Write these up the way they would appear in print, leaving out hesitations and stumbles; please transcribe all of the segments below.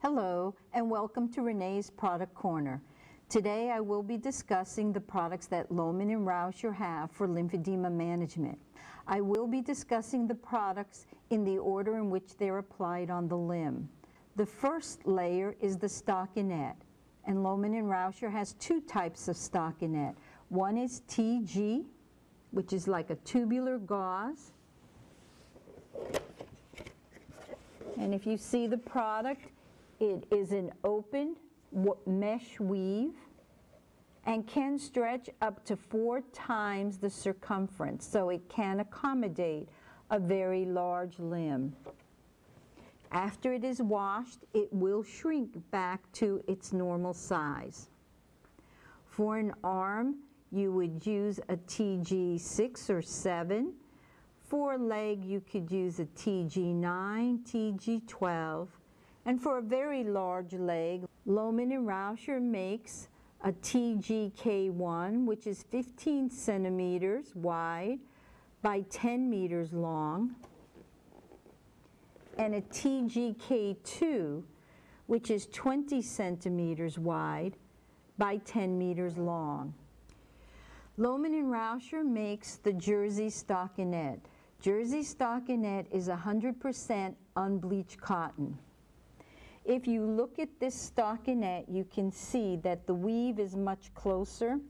Hello and welcome to Renee's Product Corner. Today I will be discussing the products that Lohmann and Rauscher have for lymphedema management. I will be discussing the products in the order in which they're applied on the limb. The first layer is the stockinette, and Lohmann and Rauscher has two types of stockinette. One is TG, which is like a tubular gauze. And if you see the product, it is an open mesh weave and can stretch up to 4 times the circumference, so it can accommodate a very large limb. After it is washed, it will shrink back to its normal size. For an arm, you would use a TG 6 or 7. For a leg, you could use a TG 9, TG 12. And for a very large leg, Lohmann and Rauscher makes a TGK1, which is 15 centimeters wide by 10 meters long, and a TGK2, which is 20 centimeters wide by 10 meters long. Lohmann and Rauscher makes the Jersey stockinette. Jersey stockinette is 100% unbleached cotton. If you look at this stockinette, you can see that the weave is much closer,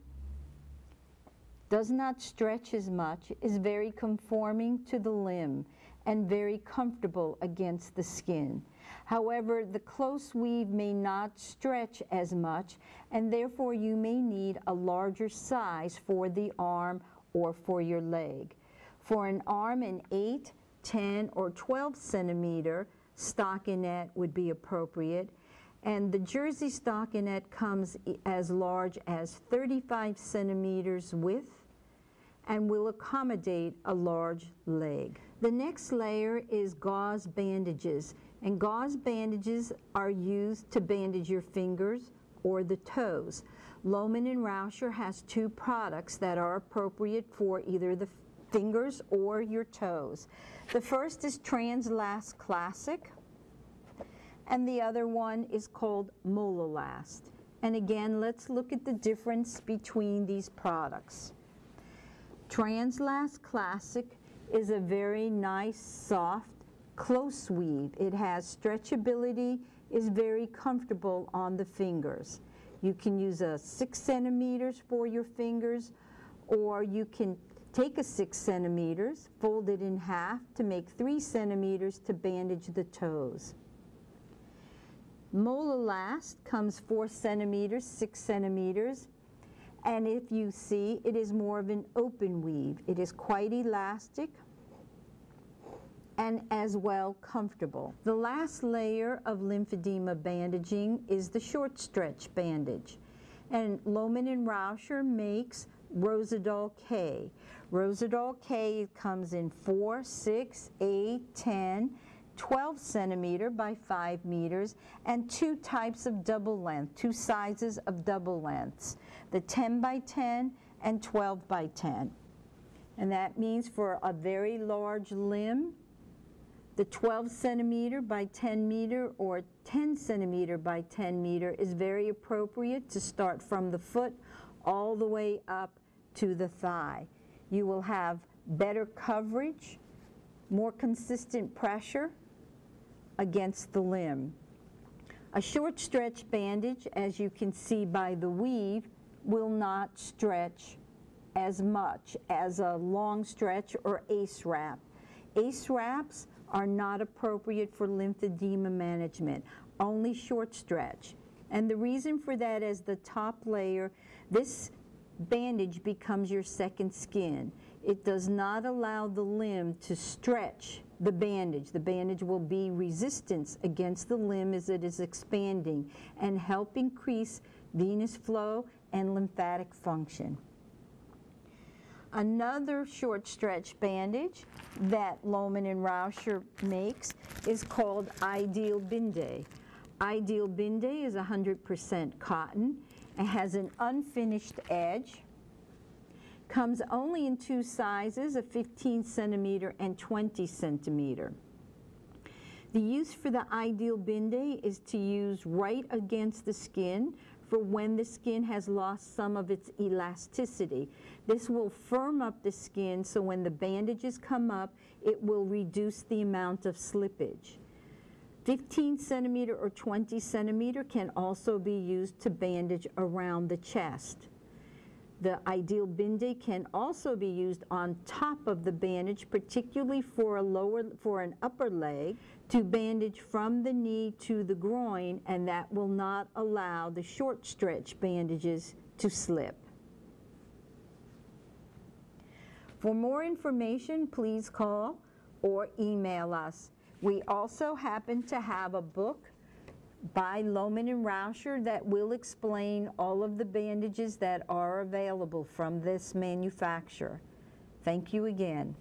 does not stretch as much, is very conforming to the limb, and very comfortable against the skin. However, the close weave may not stretch as much, and therefore you may need a larger size for the arm or for your leg. For an arm, an 8, 10, or 12 centimeter stockinette would be appropriate, and the Jersey stockinette comes as large as 35 centimeters width and will accommodate a large leg. The next layer is gauze bandages, and gauze bandages are used to bandage your fingers or the toes. Lohmann and Rauscher has two products that are appropriate for either the fingers or your toes. The first is Translast Classic, and the other one is called Mololast. And again, let's look at the difference between these products. Translast Classic is a very nice, soft, close weave. It has stretchability, is very comfortable on the fingers. You can use a 6 centimeters for your fingers, or you can take a 6 centimeters, fold it in half to make 3 centimeters to bandage the toes. Mololast comes 4 centimeters, 6 centimeters, and if you see, it is more of an open weave. It is quite elastic and as well comfortable. The last layer of lymphedema bandaging is the short stretch bandage, and Lohmann and Rauscher makes Rosidol K. Rosidol K comes in 4, 6, 8, 10, 12 centimeter by 5 meters, and 2 types of double length, 2 sizes of double lengths, the 10 by 10 and 12 by 10. And that means for a very large limb, the 12 centimeter by 10 meter or 10 centimeter by 10 meter is very appropriate to start from the foot all the way up to the thigh. You will have better coverage, more consistent pressure against the limb. A short stretch bandage, as you can see by the weave, will not stretch as much as a long stretch or ACE wrap. ACE wraps are not appropriate for lymphedema management, only short stretch. And the reason for that is the top layer, this bandage becomes your second skin. It does not allow the limb to stretch the bandage. The bandage will be resistance against the limb as it is expanding and help increase venous flow and lymphatic function. Another short stretch bandage that Lohmann and Rauscher makes is called Ideal Binde. Ideal Binde is 100% cotton. It has an unfinished edge, comes only in 2 sizes, a 15 centimeter and 20 centimeter. The use for the ideal Band-Aid is to use right against the skin for when the skin has lost some of its elasticity. This will firm up the skin so when the bandages come up, it will reduce the amount of slippage. 15 centimeter or 20 centimeter can also be used to bandage around the chest. The ideal Band-Aid can also be used on top of the bandage, particularly for an upper leg, to bandage from the knee to the groin, and that will not allow the short stretch bandages to slip. For more information, please call or email us. We also happen to have a book by Lohmann Rauscher that will explain all of the bandages that are available from this manufacturer. Thank you again.